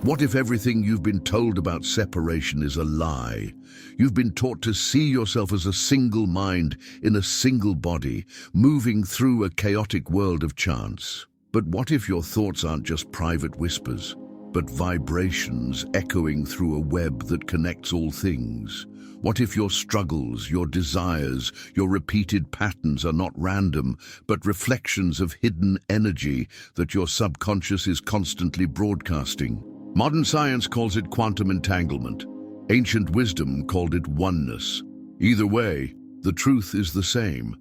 What if everything you've been told about separation is a lie? You've been taught to see yourself as a single mind in a single body, moving through a chaotic world of chance. But what if your thoughts aren't just private whispers, but vibrations echoing through a web that connects all things? What if your struggles, your desires, your repeated patterns are not random, but reflections of hidden energy that your subconscious is constantly broadcasting? Modern science calls it quantum entanglement. Ancient wisdom called it oneness. Either way, the truth is the same.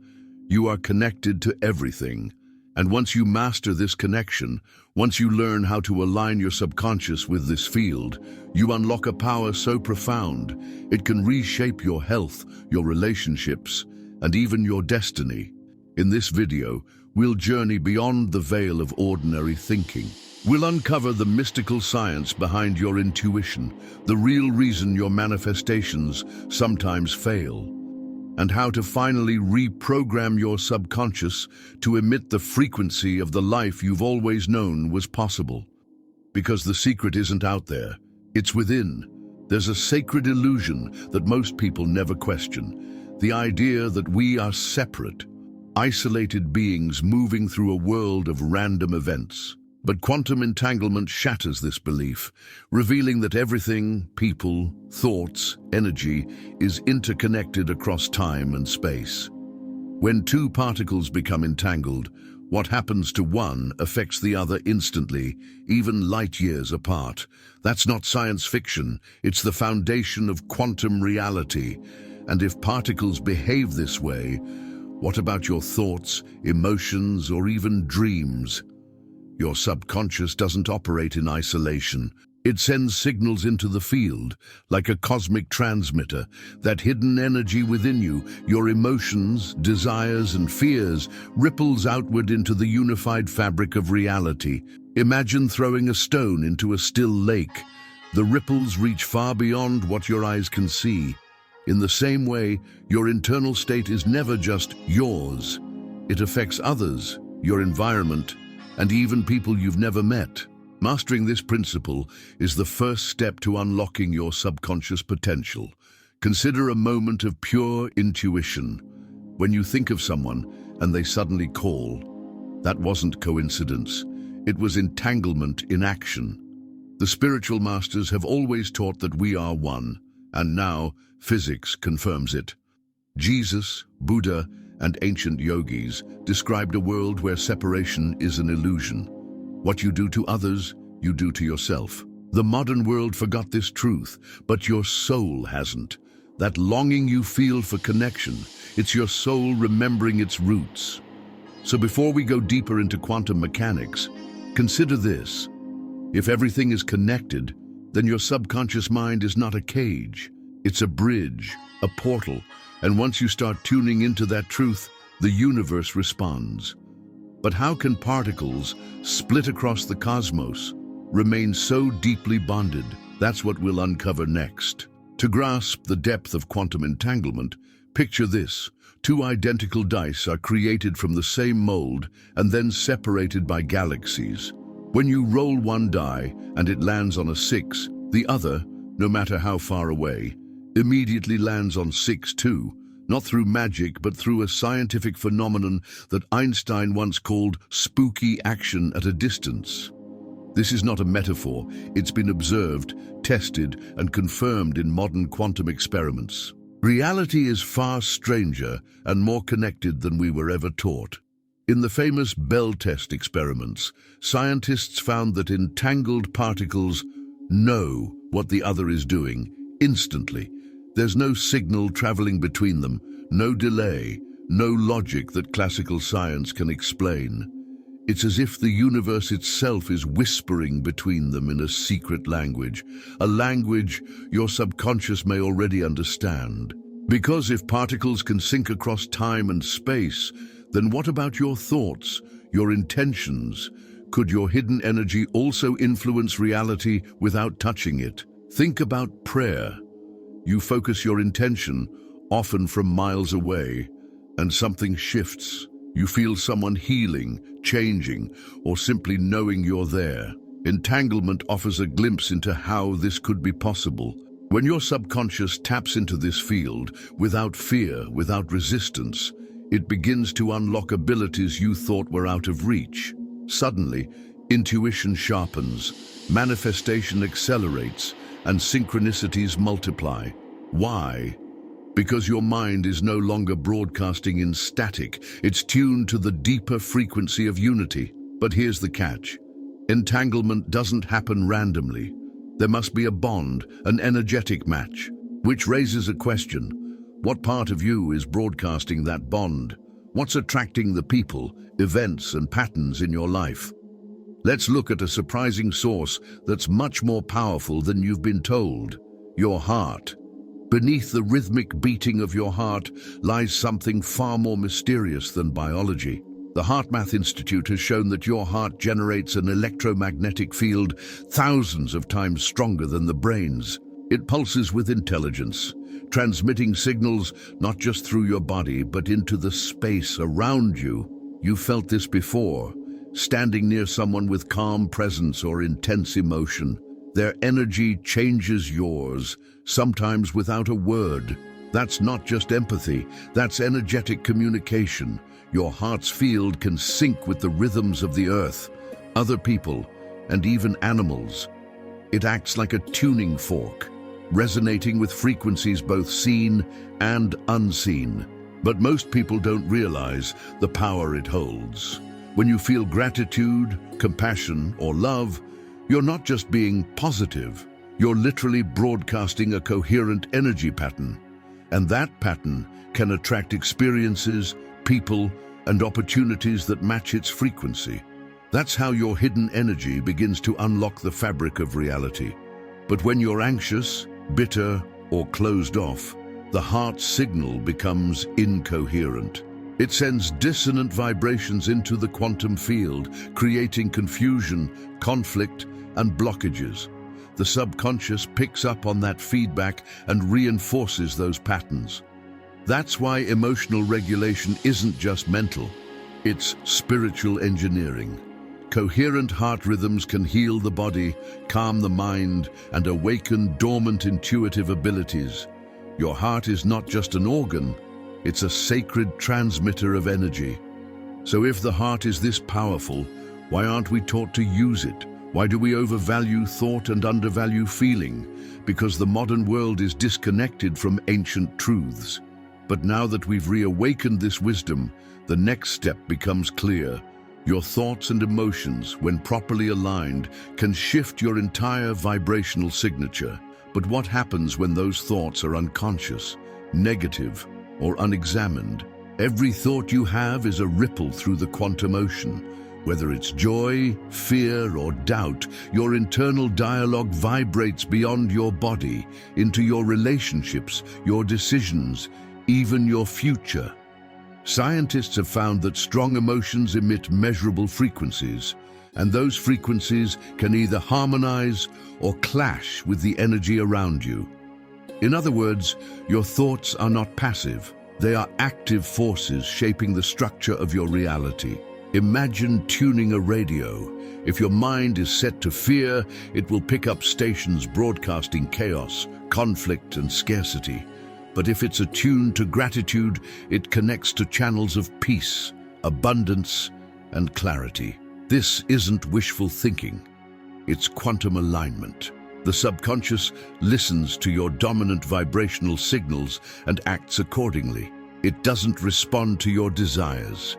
You are connected to everything. And once you master this connection, once you learn how to align your subconscious with this field, you unlock a power so profound, it can reshape your health, your relationships, and even your destiny. In this video, we'll journey beyond the veil of ordinary thinking. We'll uncover the mystical science behind your intuition, the real reason your manifestations sometimes fail, and how to finally reprogram your subconscious to emit the frequency of the life you've always known was possible. Because the secret isn't out there, it's within. There's a sacred illusion that most people never question, the idea that we are separate, isolated beings moving through a world of random events. But quantum entanglement shatters this belief, revealing that everything, people, thoughts, energy, is interconnected across time and space. When two particles become entangled, what happens to one affects the other instantly, even light years apart. That's not science fiction, it's the foundation of quantum reality. And if particles behave this way, what about your thoughts, emotions, or even dreams? Your subconscious doesn't operate in isolation. It sends signals into the field, like a cosmic transmitter. That hidden energy within you, your emotions, desires, and fears, ripples outward into the unified fabric of reality. Imagine throwing a stone into a still lake. The ripples reach far beyond what your eyes can see. In the same way, your internal state is never just yours. It affects others, your environment, and even people you've never met. Mastering this principle is the first step to unlocking your subconscious potential. Consider a moment of pure intuition. When you think of someone and they suddenly call, that wasn't coincidence. It was entanglement in action. The spiritual masters have always taught that we are one, and now physics confirms it. Jesus, Buddha, and ancient yogis described a world where separation is an illusion. What you do to others, you do to yourself. The modern world forgot this truth, but your soul hasn't. That longing you feel for connection, it's your soul remembering its roots. So before we go deeper into quantum mechanics, consider this. If everything is connected, then your subconscious mind is not a cage. It's a bridge, a portal, and once you start tuning into that truth, the universe responds. But how can particles, split across the cosmos, remain so deeply bonded? That's what we'll uncover next. To grasp the depth of quantum entanglement, picture this. Two identical dice are created from the same mold and then separated by galaxies. When you roll one die and it lands on a 6, the other, no matter how far away, immediately lands on 6 too, not through magic but through a scientific phenomenon that Einstein once called spooky action at a distance. This is not a metaphor, it's been observed, tested, and confirmed in modern quantum experiments. Reality is far stranger and more connected than we were ever taught. In the famous Bell test experiments, scientists found that entangled particles know what the other is doing instantly. There's no signal traveling between them, no delay, no logic that classical science can explain. It's as if the universe itself is whispering between them in a secret language, a language your subconscious may already understand. Because if particles can sync across time and space, then what about your thoughts, your intentions? Could your hidden energy also influence reality without touching it? Think about prayer. You focus your intention, often from miles away, and something shifts. You feel someone healing, changing, or simply knowing you're there. Entanglement offers a glimpse into how this could be possible. When your subconscious taps into this field, without fear, without resistance, it begins to unlock abilities you thought were out of reach. Suddenly, intuition sharpens, manifestation accelerates, and synchronicities multiply. Why? Because your mind is no longer broadcasting in static, it's tuned to the deeper frequency of unity. But here's the catch. Entanglement doesn't happen randomly. There must be a bond, an energetic match, which raises a question. What part of you is broadcasting that bond? What's attracting the people, events, and patterns in your life? Let's look at a surprising source that's much more powerful than you've been told: your heart. Beneath the rhythmic beating of your heart lies something far more mysterious than biology. The HeartMath Institute has shown that your heart generates an electromagnetic field thousands of times stronger than the brain's. It pulses with intelligence, transmitting signals not just through your body, but into the space around you. You felt this before, standing near someone with calm presence or intense emotion. Their energy changes yours, sometimes without a word. That's not just empathy, that's energetic communication. Your heart's field can sync with the rhythms of the earth, other people, and even animals. It acts like a tuning fork, resonating with frequencies both seen and unseen. But most people don't realize the power it holds. When you feel gratitude, compassion, or love, you're not just being positive, you're literally broadcasting a coherent energy pattern. And that pattern can attract experiences, people, and opportunities that match its frequency. That's how your hidden energy begins to unlock the fabric of reality. But when you're anxious, bitter, or closed off, the heart's signal becomes incoherent. It sends dissonant vibrations into the quantum field, creating confusion, conflict, and blockages. The subconscious picks up on that feedback and reinforces those patterns. That's why emotional regulation isn't just mental, it's spiritual engineering. Coherent heart rhythms can heal the body, calm the mind, and awaken dormant intuitive abilities. Your heart is not just an organ, it's a sacred transmitter of energy. So if the heart is this powerful, why aren't we taught to use it? Why do we overvalue thought and undervalue feeling? Because the modern world is disconnected from ancient truths. But now that we've reawakened this wisdom, the next step becomes clear. Your thoughts and emotions, when properly aligned, can shift your entire vibrational signature. But what happens when those thoughts are unconscious, negative, or unexamined? Every thought you have is a ripple through the quantum ocean. Whether it's joy, fear, or doubt, your internal dialogue vibrates beyond your body, into your relationships, your decisions, even your future. Scientists have found that strong emotions emit measurable frequencies, and those frequencies can either harmonize or clash with the energy around you. In other words, your thoughts are not passive. They are active forces shaping the structure of your reality. Imagine tuning a radio. If your mind is set to fear, it will pick up stations broadcasting chaos, conflict, and scarcity. But if it's attuned to gratitude, it connects to channels of peace, abundance, and clarity. This isn't wishful thinking. It's quantum alignment. The subconscious listens to your dominant vibrational signals and acts accordingly. It doesn't respond to your desires.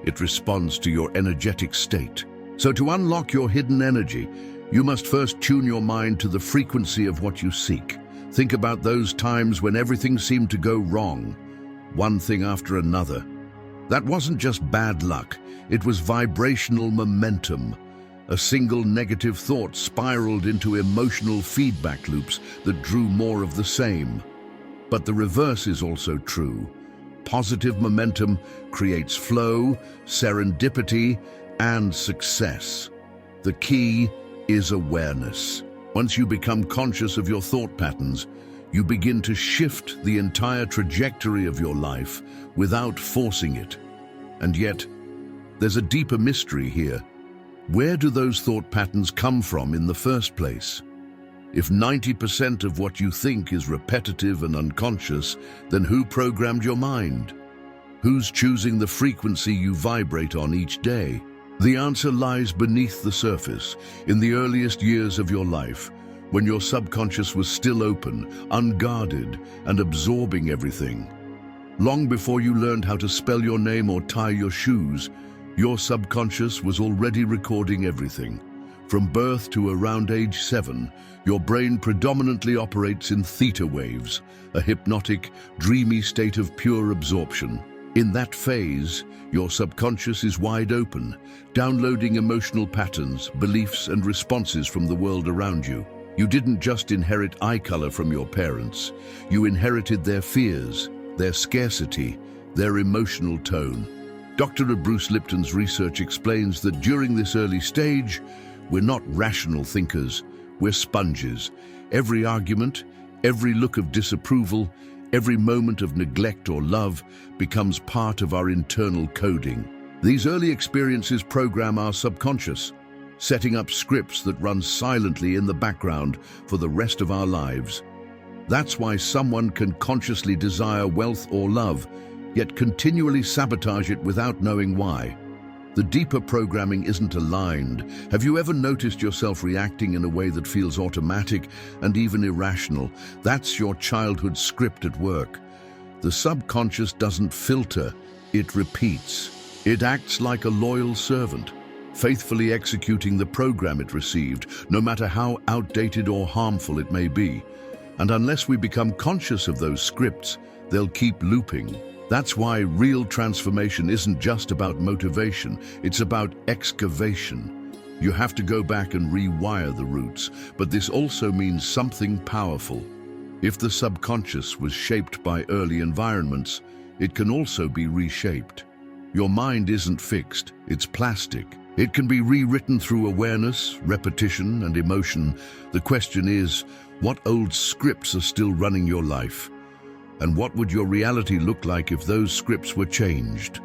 It responds to your energetic state. So to unlock your hidden energy, you must first tune your mind to the frequency of what you seek. Think about those times when everything seemed to go wrong, one thing after another. That wasn't just bad luck, it was vibrational momentum. A single negative thought spiraled into emotional feedback loops that drew more of the same. But the reverse is also true. Positive momentum creates flow, serendipity, and success. The key is awareness. Once you become conscious of your thought patterns, you begin to shift the entire trajectory of your life without forcing it. And yet, there's a deeper mystery here. Where do those thought patterns come from in the first place? If 90% of what you think is repetitive and unconscious, then who programmed your mind? Who's choosing the frequency you vibrate on each day? The answer lies beneath the surface, in the earliest years of your life, when your subconscious was still open, unguarded, and absorbing everything. Long before you learned how to spell your name or tie your shoes, your subconscious was already recording everything. From birth to around age 7, your brain predominantly operates in theta waves, a hypnotic, dreamy state of pure absorption. In that phase, your subconscious is wide open, downloading emotional patterns, beliefs, and responses from the world around you. You didn't just inherit eye color from your parents. You inherited their fears, their scarcity, their emotional tone. Dr. Bruce Lipton's research explains that during this early stage, we're not rational thinkers, we're sponges. Every argument, every look of disapproval, every moment of neglect or love becomes part of our internal coding. These early experiences program our subconscious, setting up scripts that run silently in the background for the rest of our lives. That's why someone can consciously desire wealth or love, yet continually sabotage it without knowing why. The deeper programming isn't aligned. Have you ever noticed yourself reacting in a way that feels automatic and even irrational? That's your childhood script at work. The subconscious doesn't filter, it repeats. It acts like a loyal servant, faithfully executing the program it received, no matter how outdated or harmful it may be. And unless we become conscious of those scripts, they'll keep looping. That's why real transformation isn't just about motivation, it's about excavation. You have to go back and rewire the roots, but this also means something powerful. If the subconscious was shaped by early environments, it can also be reshaped. Your mind isn't fixed, it's plastic. It can be rewritten through awareness, repetition, and emotion. The question is, what old scripts are still running your life? And what would your reality look like if those scripts were changed?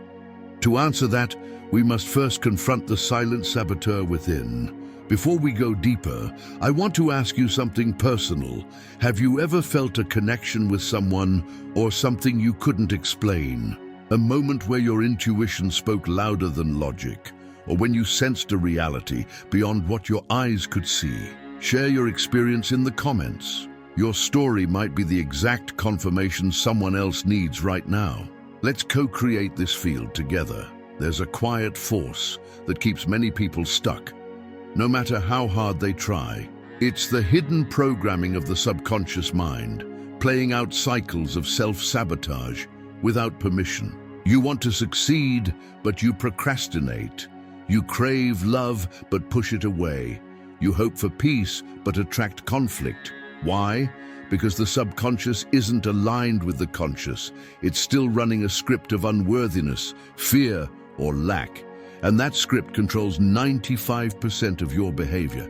To answer that, we must first confront the silent saboteur within. Before we go deeper, I want to ask you something personal. Have you ever felt a connection with someone or something you couldn't explain? A moment where your intuition spoke louder than logic, or when you sensed a reality beyond what your eyes could see? Share your experience in the comments. Your story might be the exact confirmation someone else needs right now. Let's co-create this field together. There's a quiet force that keeps many people stuck, no matter how hard they try. It's the hidden programming of the subconscious mind, playing out cycles of self-sabotage without permission. You want to succeed, but you procrastinate. You crave love, but push it away. You hope for peace, but attract conflict. Why? Because the subconscious isn't aligned with the conscious. It's still running a script of unworthiness, fear, or lack. And that script controls 95% of your behavior.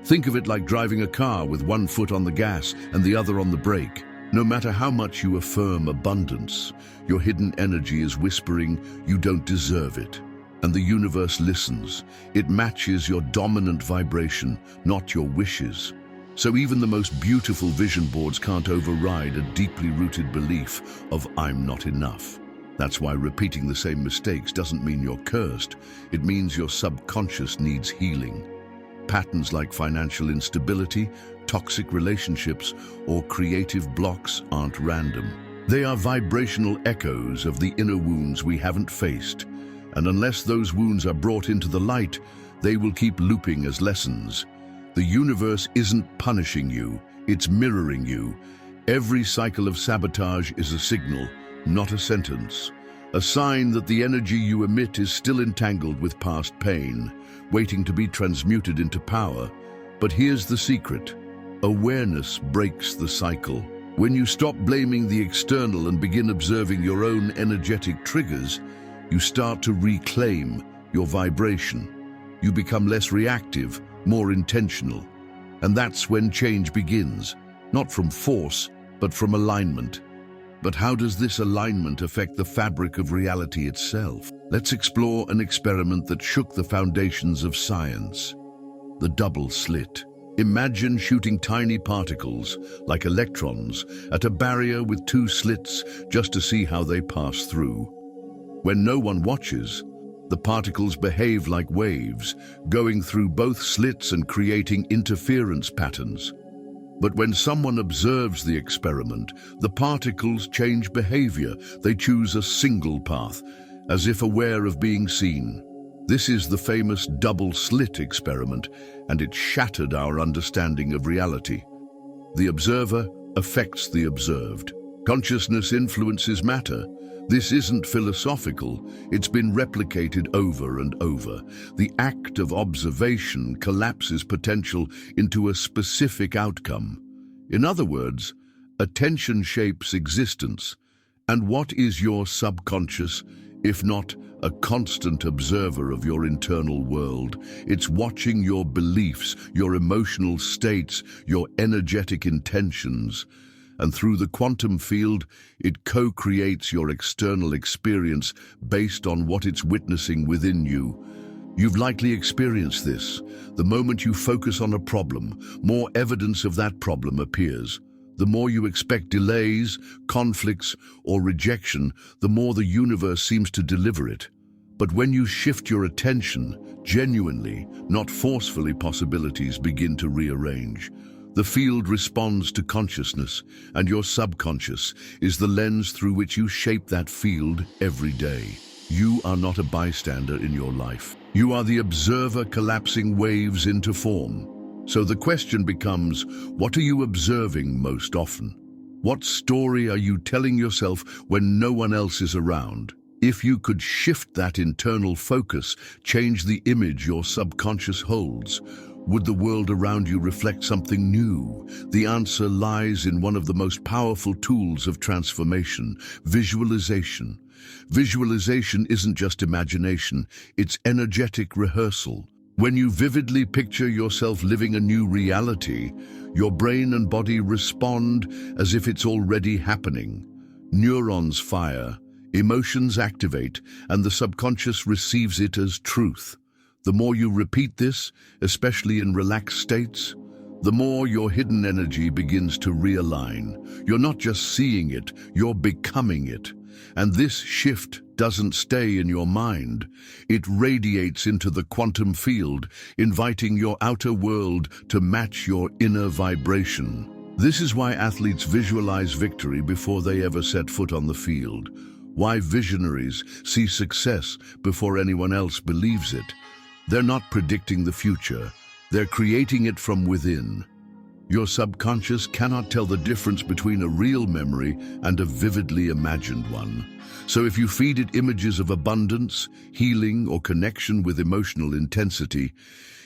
Think of it like driving a car with one foot on the gas and the other on the brake. No matter how much you affirm abundance, your hidden energy is whispering you don't deserve it. And the universe listens. It matches your dominant vibration, not your wishes. So even the most beautiful vision boards can't override a deeply rooted belief of I'm not enough. That's why repeating the same mistakes doesn't mean you're cursed. It means your subconscious needs healing. Patterns like financial instability, toxic relationships, or creative blocks aren't random. They are vibrational echoes of the inner wounds we haven't faced. And unless those wounds are brought into the light, they will keep looping as lessons. The universe isn't punishing you, it's mirroring you. Every cycle of sabotage is a signal, not a sentence. A sign that the energy you emit is still entangled with past pain, waiting to be transmuted into power. But here's the secret. Awareness breaks the cycle. When you stop blaming the external and begin observing your own energetic triggers, you start to reclaim your vibration. You become less reactive, more intentional. And that's when change begins, not from force, but from alignment. But how does this alignment affect the fabric of reality itself? Let's explore an experiment that shook the foundations of science. The double slit. Imagine shooting tiny particles, like electrons, at a barrier with two slits just to see how they pass through. When no one watches, the particles behave like waves, going through both slits and creating interference patterns. But when someone observes the experiment, the particles change behavior. They choose a single path, as if aware of being seen. This is the famous double slit experiment, and it shattered our understanding of reality. The observer affects the observed. Consciousness influences matter. This isn't philosophical, it's been replicated over and over. The act of observation collapses potential into a specific outcome. In other words, attention shapes existence. And what is your subconscious, if not a constant observer of your internal world? It's watching your beliefs, your emotional states, your energetic intentions. And through the quantum field, it co-creates your external experience based on what it's witnessing within you. You've likely experienced this. The moment you focus on a problem, more evidence of that problem appears. The more you expect delays, conflicts, or rejection, the more the universe seems to deliver it. But when you shift your attention, genuinely, not forcefully, possibilities begin to rearrange. The field responds to consciousness, and your subconscious is the lens through which you shape that field every day. You are not a bystander in your life. You are the observer collapsing waves into form. So the question becomes, what are you observing most often? What story are you telling yourself when no one else is around? If you could shift that internal focus, change the image your subconscious holds, would the world around you reflect something new? The answer lies in one of the most powerful tools of transformation: visualization. Visualization isn't just imagination, it's energetic rehearsal. When you vividly picture yourself living a new reality, your brain and body respond as if it's already happening. Neurons fire, emotions activate, and the subconscious receives it as truth. The more you repeat this, especially in relaxed states, the more your hidden energy begins to realign. You're not just seeing it, you're becoming it. And this shift doesn't stay in your mind. It radiates into the quantum field, inviting your outer world to match your inner vibration. This is why athletes visualize victory before they ever set foot on the field. Why visionaries see success before anyone else believes it. They're not predicting the future, they're creating it from within. Your subconscious cannot tell the difference between a real memory and a vividly imagined one. So if you feed it images of abundance, healing, or connection with emotional intensity,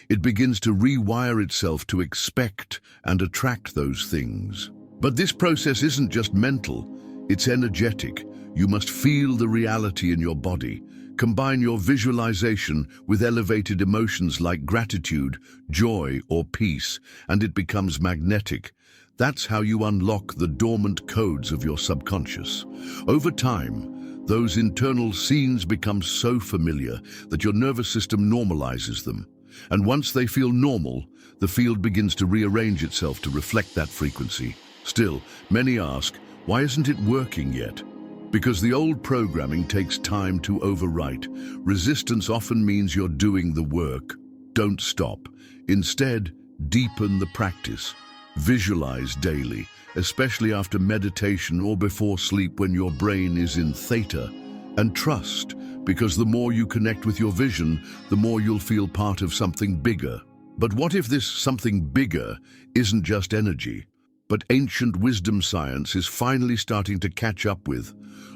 it begins to rewire itself to expect and attract those things. But this process isn't just mental, it's energetic. You must feel the reality in your body. Combine your visualization with elevated emotions like gratitude, joy, or peace, and it becomes magnetic. That's how you unlock the dormant codes of your subconscious. Over time, those internal scenes become so familiar that your nervous system normalizes them. And once they feel normal, the field begins to rearrange itself to reflect that frequency. Still, many ask, why isn't it working yet? Because the old programming takes time to overwrite. Resistance often means you're doing the work. Don't stop. Instead, deepen the practice. Visualize daily, especially after meditation or before sleep when your brain is in theta. And trust, because the more you connect with your vision, the more you'll feel part of something bigger. But what if this something bigger isn't just energy, but ancient wisdom science is finally starting to catch up with?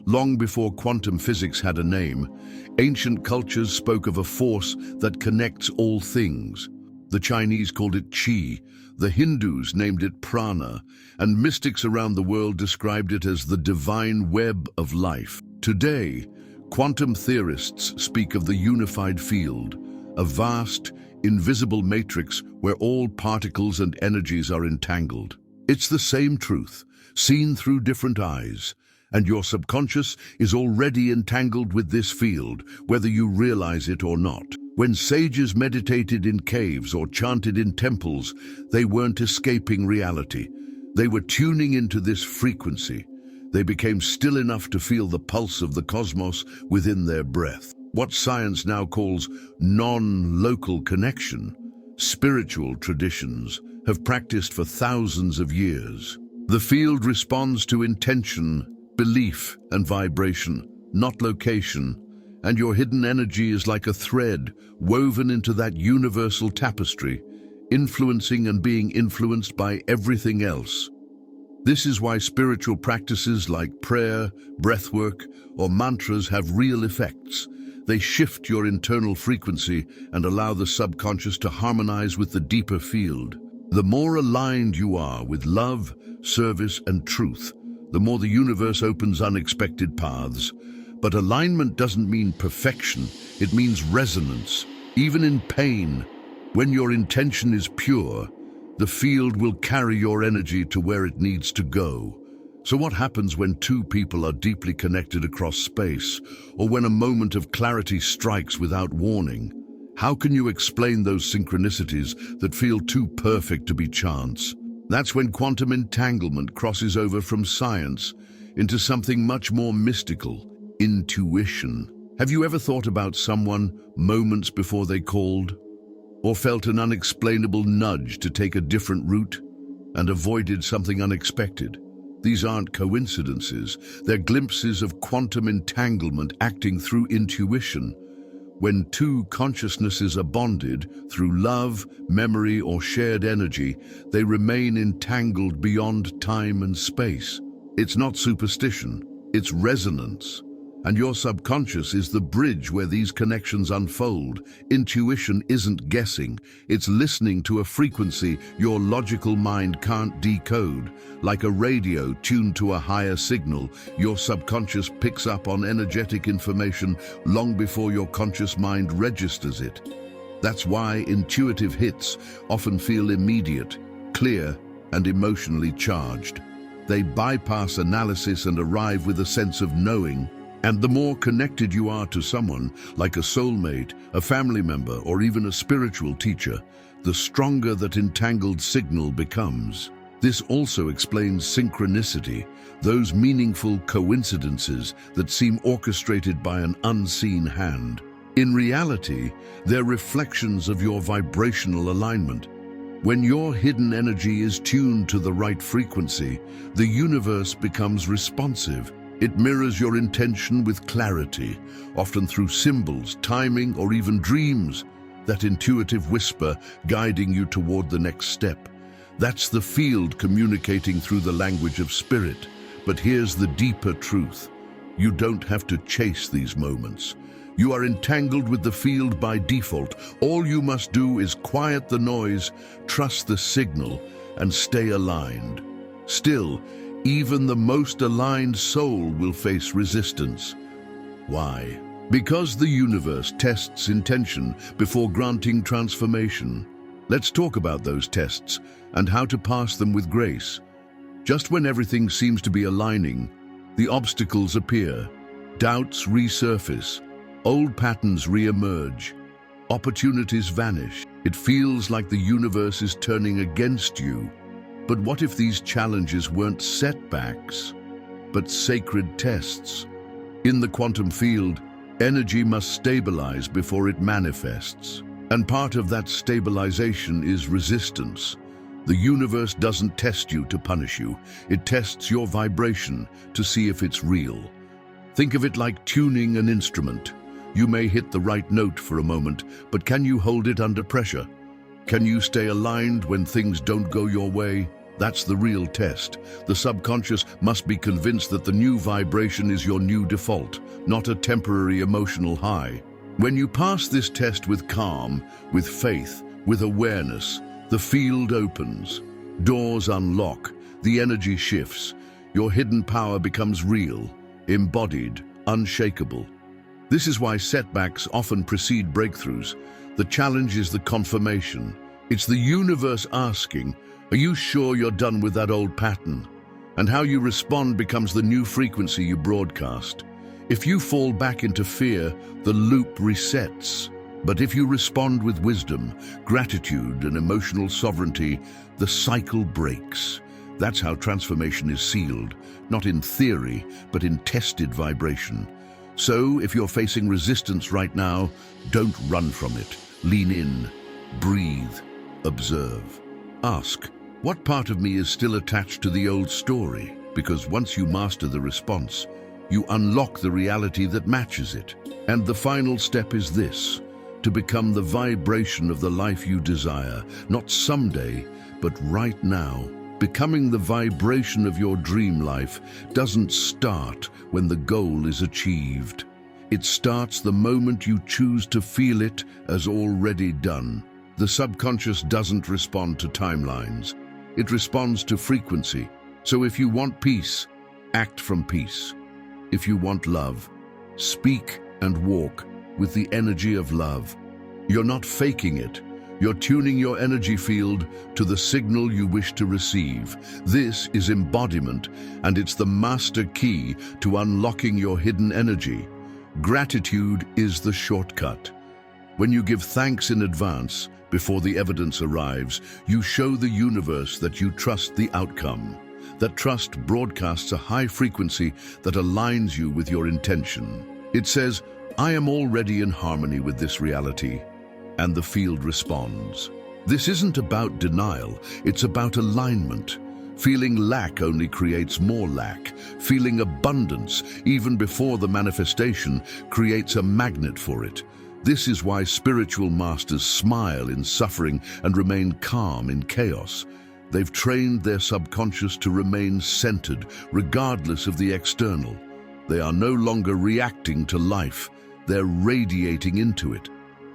Long before quantum physics had a name, ancient cultures spoke of a force that connects all things. The Chinese called it qi, the Hindus named it prana, and mystics around the world described it as the divine web of life. Today, quantum theorists speak of the unified field, a vast, invisible matrix where all particles and energies are entangled. It's the same truth, seen through different eyes, And your subconscious is already entangled with this field, whether you realize it or not. When sages meditated in caves or chanted in temples, they weren't escaping reality. They were tuning into this frequency. They became still enough to feel the pulse of the cosmos within their breath. What science now calls non-local connection, spiritual traditions have practiced for thousands of years. The field responds to intention, belief, and vibration, not location, and your hidden energy is like a thread woven into that universal tapestry, influencing and being influenced by everything else. This is why spiritual practices like prayer, breathwork, or mantras have real effects. They shift your internal frequency and allow the subconscious to harmonize with the deeper field. The more aligned you are with love, service, and truth, the more the universe opens unexpected paths. But alignment doesn't mean perfection, it means resonance. Even in pain, when your intention is pure, the field will carry your energy to where it needs to go. So what happens when two people are deeply connected across space, or when a moment of clarity strikes without warning? How can you explain those synchronicities that feel too perfect to be chance? That's when quantum entanglement crosses over from science into something much more mystical: intuition. Have you ever thought about someone moments before they called? Or felt an unexplainable nudge to take a different route and avoided something unexpected? These aren't coincidences, they're glimpses of quantum entanglement acting through intuition. When two consciousnesses are bonded through love, memory, or shared energy, they remain entangled beyond time and space. It's not superstition, it's resonance. And your subconscious is the bridge where these connections unfold. Intuition isn't guessing, it's listening to a frequency your logical mind can't decode. Like a radio tuned to a higher signal, your subconscious picks up on energetic information long before your conscious mind registers it. That's why intuitive hits often feel immediate, clear, and emotionally charged. They bypass analysis and arrive with a sense of knowing. And the more connected you are to someone, like a soulmate, a family member, or even a spiritual teacher, the stronger that entangled signal becomes. This also explains synchronicity, those meaningful coincidences that seem orchestrated by an unseen hand. In reality, they're reflections of your vibrational alignment. When your hidden energy is tuned to the right frequency, the universe becomes responsive. It mirrors your intention with clarity, often through symbols, timing, or even dreams, that intuitive whisper guiding you toward the next step. That's the field communicating through the language of spirit. But here's the deeper truth. You don't have to chase these moments. You are entangled with the field by default. All you must do is quiet the noise, trust the signal, and stay aligned. Still, even the most aligned soul will face resistance. Why? Because the universe tests intention before granting transformation. Let's talk about those tests and how to pass them with grace. Just when everything seems to be aligning, the obstacles appear. Doubts resurface. Old patterns re-emerge. Opportunities vanish. It feels like the universe is turning against you. But what if these challenges weren't setbacks, but sacred tests? In the quantum field, energy must stabilize before it manifests. And part of that stabilization is resistance. The universe doesn't test you to punish you. It tests your vibration to see if it's real. Think of it like tuning an instrument. You may hit the right note for a moment, but can you hold it under pressure? Can you stay aligned when things don't go your way? That's the real test. The subconscious must be convinced that the new vibration is your new default, not a temporary emotional high. When you pass this test with calm, with faith, with awareness, the field opens. Doors unlock, the energy shifts. Your hidden power becomes real, embodied, unshakable. This is why setbacks often precede breakthroughs. The challenge is the confirmation. It's the universe asking, are you sure you're done with that old pattern? And how you respond becomes the new frequency you broadcast. If you fall back into fear, the loop resets. But if you respond with wisdom, gratitude, and emotional sovereignty, the cycle breaks. That's how transformation is sealed, not in theory, but in tested vibration. So, if you're facing resistance right now, don't run from it. Lean in, breathe, observe. Ask, what part of me is still attached to the old story? Because once you master the response, you unlock the reality that matches it. And the final step is this: to become the vibration of the life you desire, not someday, but right now. Becoming the vibration of your dream life doesn't start when the goal is achieved. It starts the moment you choose to feel it as already done. The subconscious doesn't respond to timelines. It responds to frequency. So if you want peace, act from peace. If you want love, speak and walk with the energy of love. You're not faking it. You're tuning your energy field to the signal you wish to receive. This is embodiment, and it's the master key to unlocking your hidden energy. Gratitude is the shortcut. When you give thanks in advance, before the evidence arrives, you show the universe that you trust the outcome. That trust broadcasts a high frequency that aligns you with your intention. It says, I am already in harmony with this reality. And the field responds. This isn't about denial, it's about alignment. Feeling lack only creates more lack. Feeling abundance, even before the manifestation, creates a magnet for it. This is why spiritual masters smile in suffering and remain calm in chaos. They've trained their subconscious to remain centered, regardless of the external. They are no longer reacting to life, they're radiating into it.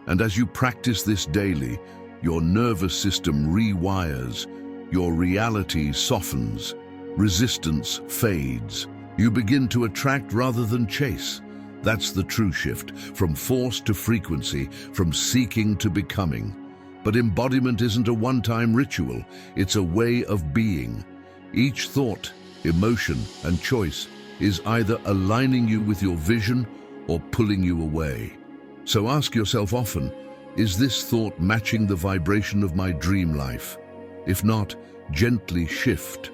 And as you practice this daily, your nervous system rewires, your reality softens, resistance fades. You begin to attract rather than chase. That's the true shift, from force to frequency, from seeking to becoming. But embodiment isn't a one-time ritual, it's a way of being. Each thought, emotion, and choice is either aligning you with your vision or pulling you away. So ask yourself often, is this thought matching the vibration of my dream life? If not, gently shift.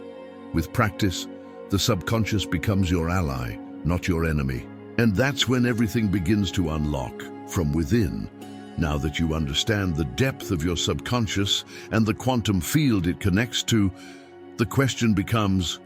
With practice, the subconscious becomes your ally, not your enemy. And that's when everything begins to unlock from within. Now that you understand the depth of your subconscious and the quantum field it connects to, the question becomes,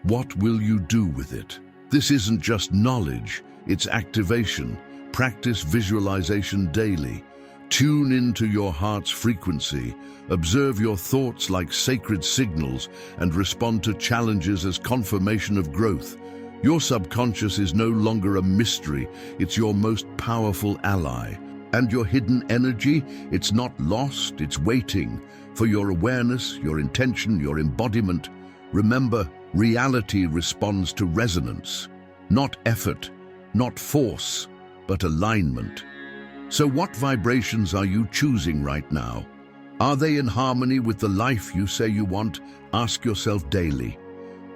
what will you do with it? This isn't just knowledge, it's activation. Practice visualization daily. Tune into your heart's frequency. Observe your thoughts like sacred signals and respond to challenges as confirmation of growth. Your subconscious is no longer a mystery, it's your most powerful ally. And your hidden energy, it's not lost, it's waiting for your awareness, your intention, your embodiment. Remember, reality responds to resonance, not effort, not force, but alignment. So what vibrations are you choosing right now? Are they in harmony with the life you say you want? Ask yourself daily.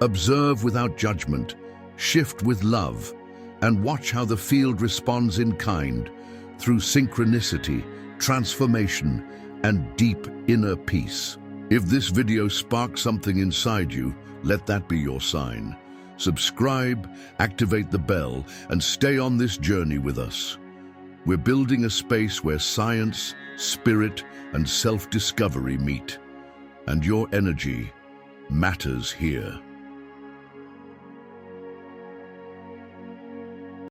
Observe without judgment, shift with love, and watch how the field responds in kind, through synchronicity, transformation, and deep inner peace. If this video sparks something inside you, let that be your sign. Subscribe, activate the bell, and stay on this journey with us. We're building a space where science, spirit, and self-discovery meet. And your energy matters here.